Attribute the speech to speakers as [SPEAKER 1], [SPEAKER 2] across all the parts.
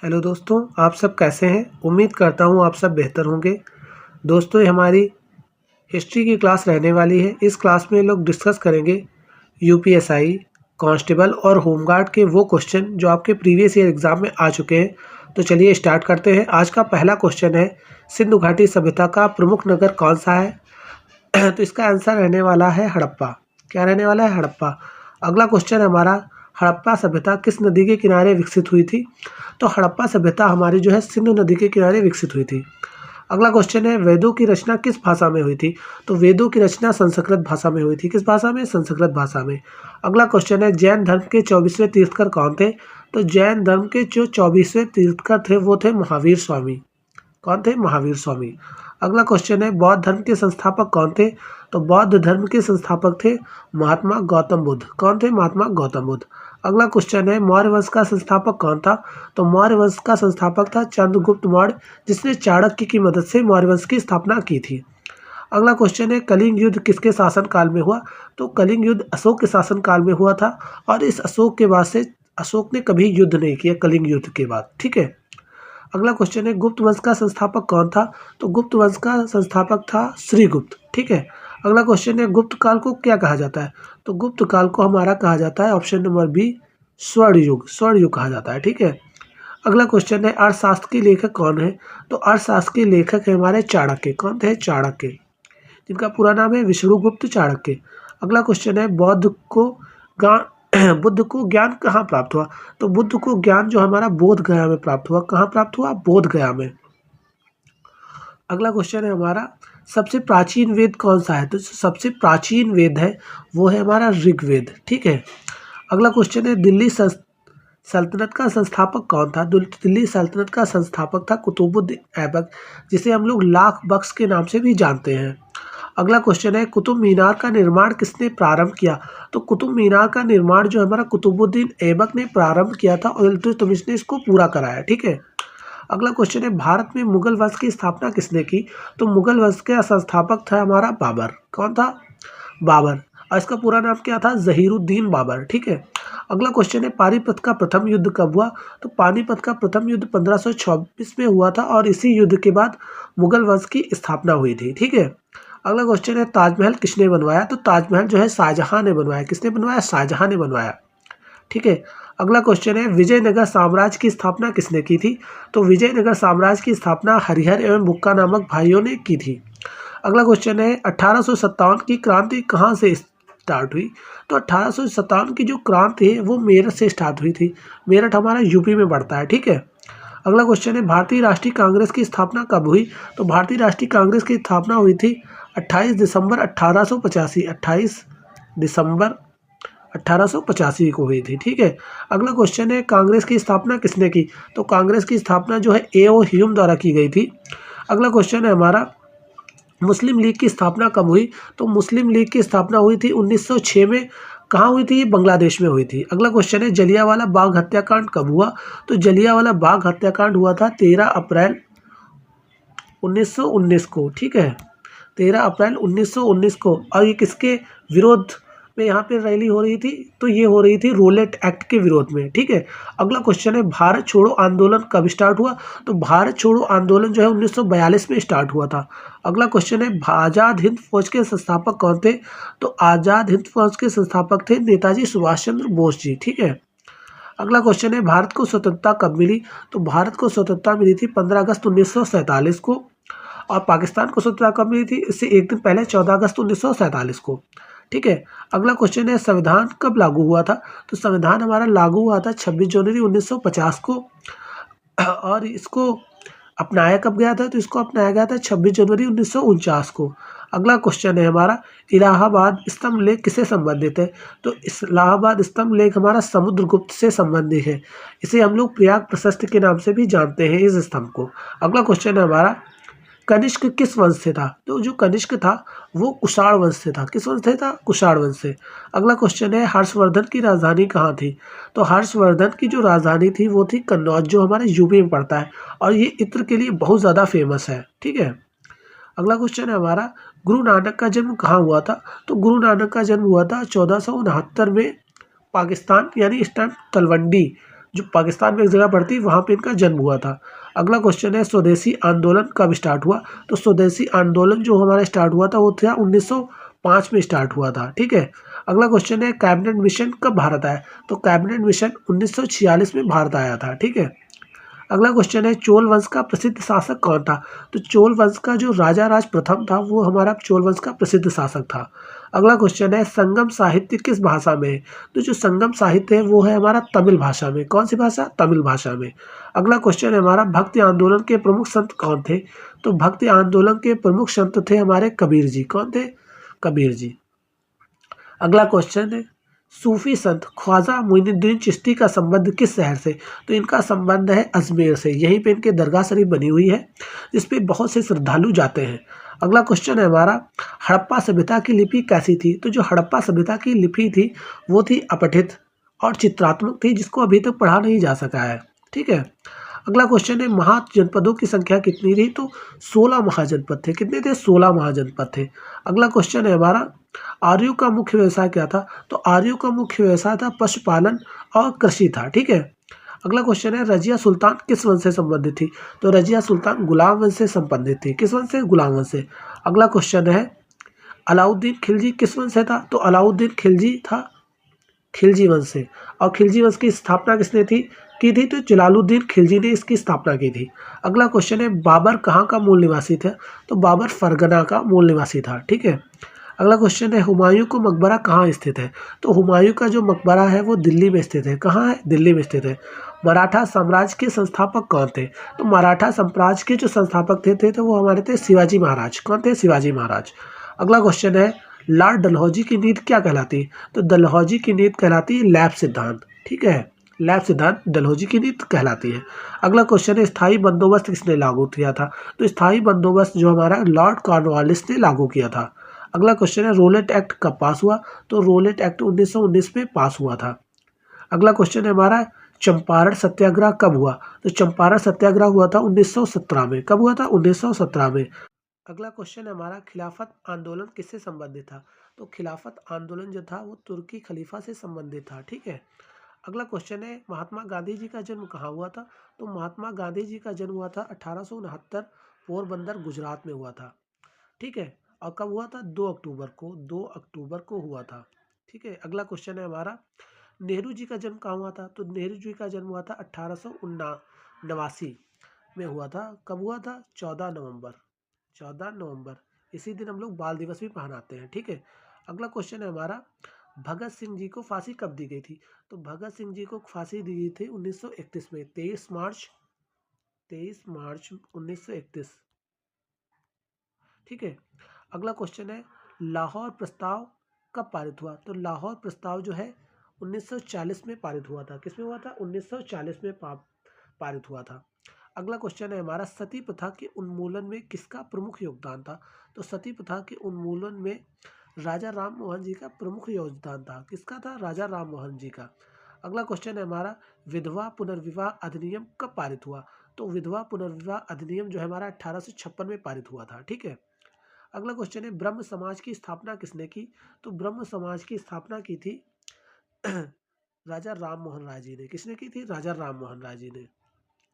[SPEAKER 1] Hello दोस्तों, आप सब कैसे हैं? उम्मीद करता हूँ आप सब बेहतर होंगे। दोस्तों, ये हमारी हिस्ट्री की क्लास रहने वाली है। इस क्लास में लोग डिस्कस करेंगे यूपीएसआई, कांस्टेबल और होमगार्ड के वो क्वेश्चन जो आपके प्रीवियस ईयर एग्जाम में आ चुके हैं। तो चलिए स्टार्ट करते हैं। आज का पहला क्वेश्चन है, सिंधु घाटी सभ्यता का प्रमुख नगर कौन सा है? तो इसका आंसर रहने वाला है हड़प्पा। क्या रहने वाला है? हड़प्पा। अगला क्वेश्चन हमारा, हड़प्पा सभ्यता किस नदी के किनारे विकसित हुई थी? तो हड़प्पा सभ्यता हमारी जो है सिंधु नदी के किनारे विकसित हुई थी। अगला क्वेश्चन है, वेदों की रचना किस भाषा में हुई थी? तो वेदों की रचना संस्कृत भाषा में हुई थी। किस भाषा में? संस्कृत भाषा में। अगला क्वेश्चन है, जैन धर्म के 24वें तीर्थकर कौन थे? तो जैन धर्म के जो 24वें तीर्थकर थे वो थे महावीर स्वामी। कौन थे? महावीर स्वामी। अगला क्वेश्चन है, बौद्ध धर्म के संस्थापक कौन थे? तो बौद्ध धर्म के संस्थापक थे महात्मा गौतम बुद्ध। कौन थे? महात्मा गौतम बुद्ध। अगला क्वेश्चन है, मौर्य वंश का संस्थापक कौन था? तो मौर्य वंश का संस्थापक था चंद्रगुप्त मौर्य, जिसने चाणक्य की मदद से मौर्य वंश की स्थापना की थी। अगला क्वेश्चन है, कलिंग युद्ध किसके शासनकाल में हुआ? तो कलिंग युद्ध अशोक के शासनकाल में हुआ था, और इस अशोक के बाद से अशोक ने कभी युद्ध नहीं किया कलिंग युद्ध के बाद। ठीक है। अगला क्वेश्चन है, गुप्त वंश का संस्थापक कौन था? तो गुप्त वंश का संस्थापक था श्रीगुप्त। ठीक है। अगला क्वेश्चन है, गुप्त काल को क्या कहा जाता है? तो गुप्त काल को हमारा कहा जाता है ऑप्शन नंबर बी, स्वर्ण युग। स्वर्ण युग कहा जाता है। ठीक है। अगला क्वेश्चन है, अर्थशास्त्र के लेखक कौन है? तो अर्थशास्त्र के लेखक है हमारे चाणक्य। कौन थे? चाणक्य, जिनका पूरा नाम है विष्णुगुप्त चाणक्य। अगला क्वेश्चन है, बुद्ध को ज्ञान कहाँ प्राप्त हुआ? तो बुद्ध को ज्ञान जो हमारा बोध गया में प्राप्त हुआ। कहाँ प्राप्त हुआ? बोध गया में। अगला क्वेश्चन है हमारा, सबसे प्राचीन वेद कौन सा है? तो सबसे प्राचीन वेद है वो है हमारा ऋग्वेद। ठीक है। अगला क्वेश्चन है, दिल्ली सल्तनत का संस्थापक कौन था? दिल्ली सल्तनत का संस्थापक था कुतुबुद्दीन ऐबक, जिसे हम लोग लाख बख्श के नाम से भी जानते हैं। अगला क्वेश्चन है, कुतुब मीनार का निर्माण किसने प्रारंभ किया? तो कुतुब मीनार का निर्माण जो हमारा कुतुबुद्दीन ऐबक ने प्रारंभ किया था और इल्तुतमिश ने इसको पूरा कराया। ठीक है। अगला क्वेश्चन है, भारत में मुगल वंश की स्थापना किसने की? तो मुगल वंश का संस्थापक था हमारा बाबर। कौन था? बाबर। और इसका पूरा नाम क्या था? जहीरुद्दीन बाबर। ठीक है। अगला क्वेश्चन है, पानीपत का प्रथम युद्ध कब हुआ? तो पानीपत का प्रथम युद्ध 1526 में हुआ था, और इसी युद्ध के बाद मुगल वंश की स्थापना हुई थी। ठीक है। अगला क्वेश्चन है, ताजमहल किसने बनवाया? तो ताजमहल जो है शाहजहां ने बनवाया। किसने बनवाया? शाहजहां ने बनवाया। ठीक है। अगला क्वेश्चन है, विजयनगर साम्राज्य की स्थापना किसने की थी? तो विजयनगर साम्राज्य की स्थापना हरिहर एवं बुक्का नामक भाइयों ने की थी। अगला क्वेश्चन है, 1857 की क्रांति कहाँ से स्टार्ट हुई? तो 1857 की जो क्रांति है वो मेरठ से स्टार्ट हुई थी। मेरठ हमारा यूपी में पड़ता है। ठीक है। अगला क्वेश्चन है, भारतीय राष्ट्रीय कांग्रेस की स्थापना कब हुई? तो भारतीय राष्ट्रीय कांग्रेस की स्थापना हुई थी 28 दिसंबर 1885। 28 दिसंबर 1885 को हुई थी। ठीक है। अगला क्वेश्चन है, कांग्रेस की स्थापना किसने की? तो कांग्रेस की स्थापना जो है ए.ओ. ह्यूम द्वारा की गई थी। अगला क्वेश्चन है हमारा, मुस्लिम लीग की स्थापना कब हुई? तो मुस्लिम लीग की स्थापना हुई थी 1906 में। कहाँ हुई थी? ये बांग्लादेश में हुई थी। अगला क्वेश्चन है, जलियांवाला बाग हत्याकांड कब हुआ? तो जलियांवाला बाग हत्याकांड हुआ था 13 अप्रैल 1919 को। ठीक है। 13 अप्रैल 1919 को। और ये किसके विरोध में यहाँ पे रैली हो रही थी? तो ये हो रही थी रोलेट एक्ट के विरोध में। ठीक है। अगला क्वेश्चन है, भारत छोड़ो आंदोलन कब स्टार्ट हुआ? तो भारत छोड़ो आंदोलन जो है 1942 में स्टार्ट हुआ था। अगला क्वेश्चन है, आज़ाद हिंद फौज के संस्थापक कौन थे? तो आज़ाद हिंद फौज के संस्थापक थे नेताजी सुभाष चंद्र बोस जी। ठीक है। अगला क्वेश्चन है, भारत को स्वतंत्रता कब मिली? तो भारत को स्वतंत्रता मिली थी 15 अगस्त 1947 को। और पाकिस्तान को स्वतंत्रता कब मिली थी? इससे एक दिन पहले 14 अगस्त 1947 को। ठीक है। अगला क्वेश्चन है, संविधान कब लागू हुआ था? तो संविधान हमारा लागू हुआ था 26 जनवरी 1950 को। और इसको अपनाया कब गया था? तो इसको अपनाया गया था 26 जनवरी 1949 को। अगला क्वेश्चन है हमारा, इलाहाबाद स्तंभ लेख किससे संबंधित है? तो इलाहाबाद स्तंभ लेख हमारा समुद्रगुप्त से संबंधित है। इसे हम लोग प्रयाग प्रशस्ति के नाम से भी जानते हैं इस स्तंभ को। अगला क्वेश्चन है हमारा, कनिष्क किस वंश से था? तो जो कनिष्क था वो कुषाण वंश से था। किस वंश से था? कुषाण वंश से। अगला क्वेश्चन है, हर्षवर्धन की राजधानी कहाँ थी? तो हर्षवर्धन की जो राजधानी थी वो थी कन्नौज, जो हमारे यूपी में पड़ता है, और ये इत्र के लिए बहुत ज़्यादा फेमस है। ठीक है। अगला क्वेश्चन है हमारा, गुरु नानक का जन्म कहाँ हुआ था? तो गुरु नानक का जन्म हुआ था 1469 में पाकिस्तान, यानी इस टाइम तलवंडी, जो पाकिस्तान में एक जगह पड़ती है, वहाँ पे इनका जन्म हुआ था। अगला क्वेश्चन है स्वदेशी आंदोलन कब स्टार्ट हुआ? तो स्वदेशी आंदोलन जो हमारा स्टार्ट हुआ था वो था 1905 में स्टार्ट हुआ था, ठीक है। अगला क्वेश्चन है कैबिनेट मिशन कब भारत आया? तो कैबिनेट मिशन 1946 में भारत आया था, ठीक है। अगला क्वेश्चन है चोल वंश का प्रसिद्ध शासक कौन था? तो चोल वंश का जो राजा राज प्रथम था वो हमारा चोल वंश का प्रसिद्ध शासक था। अगला क्वेश्चन है संगम साहित्य किस भाषा में है? तो जो संगम साहित्य है वो है हमारा तमिल भाषा में। कौन सी भाषा? तमिल भाषा में। अगला क्वेश्चन है हमारा भक्ति आंदोलन के प्रमुख संत कौन थे? तो भक्ति आंदोलन के प्रमुख संत थे हमारे कबीर जी। कौन थे? कबीर जी। अगला क्वेश्चन है सूफी संत ख्वाजा मोइनुद्दीन चिश्ती का संबंध किस शहर से? तो इनका संबंध है अजमेर से। यहीं पे इनके दरगाह शरीफ बनी हुई है जिस पे बहुत से श्रद्धालु जाते हैं। अगला क्वेश्चन है हमारा हड़प्पा सभ्यता की लिपि कैसी थी? तो जो हड़प्पा सभ्यता की लिपि थी वो थी अपठित और चित्रात्मक थी, जिसको अभी तक पढ़ा नहीं जा सका है, ठीक है। अगला क्वेश्चन है महाजनपदों की संख्या कितनी थी? तो 16 महाजनपद थे। कितने थे? 16 महाजनपद थे। अगला क्वेश्चन है हमारा आर्यों का मुख्य व्यवसाय क्या था? तो आर्यों का मुख्य व्यवसाय था पशुपालन और कृषि था, ठीक है। अगला क्वेश्चन है रजिया सुल्तान किस वंश से संबंधित थी? तो रजिया सुल्तान गुलाम वंश से संबंधित थी। किस वंश से? गुलाम वंश से। अगला क्वेश्चन है अलाउद्दीन खिलजी किस वंश से था? तो अलाउद्दीन खिलजी था खिलजी वंश से। और खिलजी वंश की स्थापना किसने की थी? तो जलालुद्दीन खिलजी ने इसकी स्थापना की थी। अगला क्वेश्चन है बाबर कहाँ का मूल निवासी था? तो बाबर फरगना का मूल निवासी था, ठीक है। अगला क्वेश्चन है हुमायूं का मकबरा कहाँ स्थित है? तो हुमायूं का जो मकबरा है वो दिल्ली में स्थित है। कहाँ है? दिल्ली में स्थित है। मराठा साम्राज्य के संस्थापक कौन थे? तो मराठा साम्राज्य के जो संस्थापक थे तो वो हमारे थे शिवाजी महाराज। कौन थे? शिवाजी महाराज। अगला क्वेश्चन है लॉर्ड डलहौजी की नीति क्या कहलाती है? तो डलहौजी की नीति कहलाती है लैब सिद्धांत, ठीक है। लैब सिद्धांत डलहौजी की नीति कहलाती है। अगला क्वेश्चन है स्थायी बंदोबस्त किसने लागू किया था? तो स्थायी बंदोबस्त जो हमारा लॉर्ड कॉर्नवालिस ने लागू किया था। अगला क्वेश्चन है रोलेट एक्ट कब पास हुआ? तो रोलेट एक्ट 1919 में पास हुआ था। अगला क्वेश्चन है हमारा चंपारण सत्याग्रह कब हुआ? तो चंपारण सत्याग्रह हुआ था 1917 में। कब हुआ था? 1917 में। अगला क्वेश्चन है हमारा खिलाफत आंदोलन किससे संबंधित था? तो खिलाफत आंदोलन जो था वो तुर्की खलीफा से संबंधित था, ठीक है। अगला क्वेश्चन है महात्मा गांधी जी का जन्म कहाँ हुआ था? तो महात्मा गांधी जी का जन्म हुआ था 1869 पोरबंदर गुजरात में हुआ था, ठीक है। और कब हुआ था? 2 अक्टूबर को। 2 अक्टूबर को हुआ था, ठीक है। अगला क्वेश्चन है हमारा नेहरू जी का जन्म कहाँ हुआ था? तो नेहरू जी का जन्म हुआ था 1889 में हुआ था। कब हुआ था? 14 नवंबर। 14 नवंबर। इसी दिन हम लोग बाल दिवस भी मनाते हैं, ठीक है। अगला क्वेश्चन है हमारा भगत सिंह जी को फांसी कब दी गई थी? तो भगत सिंह जी को फांसी दी गई थी 1931 में। 23 मार्च 1931, ठीक है। अगला क्वेश्चन है लाहौर प्रस्ताव कब पारित हुआ? तो लाहौर प्रस्ताव जो है 1940 में पारित हुआ था। किसमें हुआ था? 1940 में पारित हुआ था। अगला क्वेश्चन है हमारा सती प्रथा के उन्मूलन में किसका प्रमुख योगदान था? तो सती प्रथा के उन्मूलन में राजा राम मोहन जी का प्रमुख योगदान था। किसका था? राजा राम मोहन जी का। अगला क्वेश्चन है हमारा विधवा पुनर्विवाह अधिनियम कब पारित हुआ? तो विधवा पुनर्विवाह अधिनियम जो है हमारा 1856 में पारित हुआ था, ठीक है। अगला क्वेश्चन है ब्रह्म समाज की स्थापना किसने की? तो ब्रह्म समाज की स्थापना की थी राजा राम मोहन राय जी ने। किसने की थी? राजा राम मोहन राय जी ने।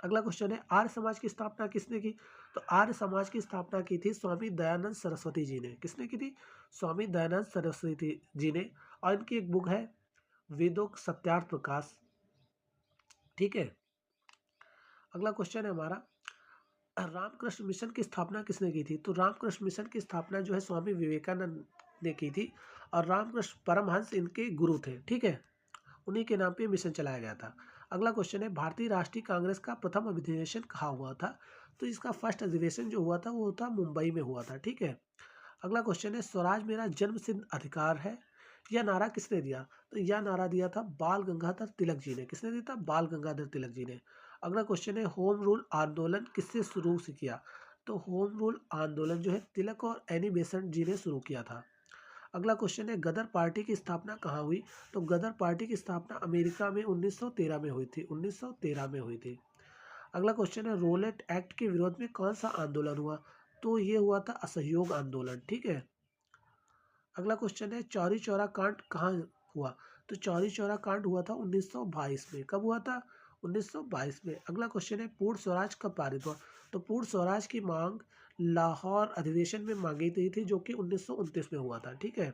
[SPEAKER 1] अगला क्वेश्चन है आर्य समाज की स्थापना किसने की? तो आर्य समाज की स्थापना की थी स्वामी दयानंद सरस्वती जी ने। किसने की थी? स्वामी दयानंद सरस्वती जी ने। और इनकी एक बुक है वेदों सत्यार्थ प्रकाश, ठीक है। अगला क्वेश्चन है हमारा रामकृष्ण मिशन की स्थापना किसने की थी? तो रामकृष्ण मिशन की स्थापना जो है स्वामी विवेकानंद ने की थी। और रामकृष्ण परमहंस इनके गुरु थे, ठीक है। उन्हीं के नाम पे मिशन चलाया गया था। अगला क्वेश्चन है भारतीय राष्ट्रीय कांग्रेस का प्रथम अधिवेशन कहाँ हुआ था? तो इसका फर्स्ट अधिवेशन जो हुआ था वो था मुंबई में हुआ था, ठीक है। अगला क्वेश्चन है स्वराज मेरा जन्म सिद्ध अधिकार है, यह नारा किसने दिया? तो यह नारा दिया था बाल गंगाधर तिलक जी ने। किसने दिया था? बाल गंगाधर तिलक जी ने। अगला क्वेश्चन है होम रूल आंदोलन किससे शुरू से किया? तो होम रूल आंदोलन जो है तिलक और एनी बेसेंट जी ने शुरू किया था। अगला क्वेश्चन है गदर पार्टी की स्थापना कहाँ हुई? तो गदर पार्टी की स्थापना अमेरिका में 1913 में हुई थी। 1913 में हुई थी। अगला क्वेश्चन है रोलेट एक्ट के विरोध में कौन सा आंदोलन हुआ? तो ये हुआ था असहयोग आंदोलन, ठीक है। अगला क्वेश्चन है चौरी चौरा कांड कहाँ हुआ? तो चौरी चौरा कांड हुआ था 1922 में। कब हुआ था? 1922 में। अगला क्वेश्चन है पूर्ण स्वराज कब पारित हुआ? तो पूर्ण स्वराज की मांग लाहौर अधिवेशन में मांगी गई थी, जो कि 1929 में हुआ था। ठीक है।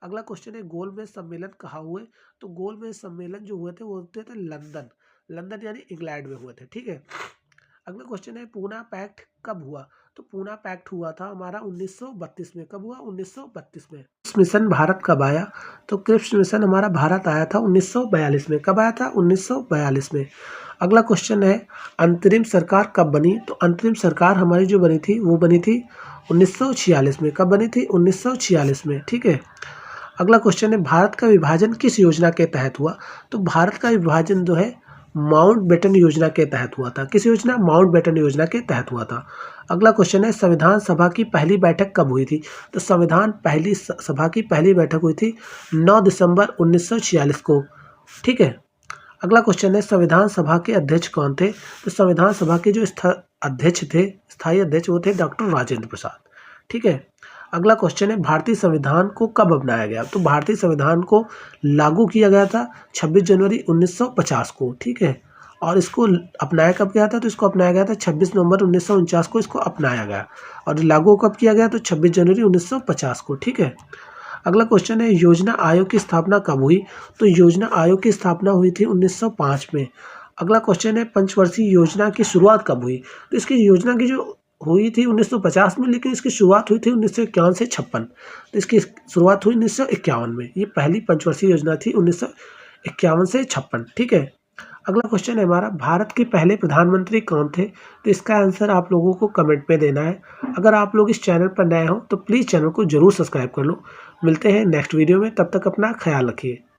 [SPEAKER 1] अगला क्वेश्चन है गोलमेज सम्मेलन कहाँ हुए? तो गोलमेज सम्मेलन जो हुए थे वो होते थे लंदन, लंदन यानी इंग्लैंड में हुए थे। ठीक है। अगला क्वेश्चन है पूना पैक्ट कब हुआ? तो पूना पैक्ट हुआ था हमारा 1932 में। कब हुआ? 1932 में। क्रिप्स मिशन भारत कब आया? तो क्रिप्स मिशन हमारा भारत आया था 1942 में। कब आया था? 1942 में। अगला क्वेश्चन है अंतरिम सरकार कब बनी? तो अंतरिम सरकार हमारी जो बनी थी वो बनी थी 1946 में। कब बनी थी? 1946 में। ठीक है। अगला क्वेश्चन है भारत का विभाजन किस योजना के तहत हुआ? तो भारत का विभाजन जो है माउंटबेटन योजना के तहत हुआ था। किस योजना? माउंटबेटन योजना के तहत हुआ था। अगला क्वेश्चन है संविधान सभा की पहली बैठक कब हुई थी? तो संविधान पहली सभा की पहली बैठक हुई थी 9 दिसंबर 1946 को। ठीक है। अगला क्वेश्चन है संविधान सभा के अध्यक्ष कौन थे? तो संविधान सभा के जो अध्यक्ष थे, स्थायी अध्यक्ष, वो थे डॉक्टर राजेंद्र प्रसाद। ठीक है। अगला क्वेश्चन है भारतीय संविधान को कब अपनाया गया? तो भारतीय संविधान को लागू किया गया था 26 जनवरी 1950 को। ठीक है। और इसको अपनाया कब गया था? तो इसको अपनाया गया था 26 नवंबर 1949 को इसको अपनाया गया। और लागू कब किया गया? तो 26 जनवरी 1950 को। ठीक है। अगला क्वेश्चन है योजना आयोग की स्थापना कब हुई? तो योजना आयोग की स्थापना हुई थी 1905 में। अगला क्वेश्चन है पंचवर्षीय योजना की शुरुआत कब हुई? तो इसकी योजना की जो हुई थी 1950 में, लेकिन इसकी शुरुआत हुई थी 1951 से 56। तो इसकी शुरुआत हुई 1951 में। ये पहली पंचवर्षीय योजना थी 1951 से 56। ठीक है। अगला क्वेश्चन है हमारा भारत के पहले प्रधानमंत्री कौन थे? तो इसका आंसर आप लोगों को कमेंट में देना है। अगर आप लोग इस चैनल पर नए हो तो प्लीज़ चैनल को जरूर सब्सक्राइब कर लो। मिलते हैं नेक्स्ट वीडियो में, तब तक अपना ख्याल रखिए।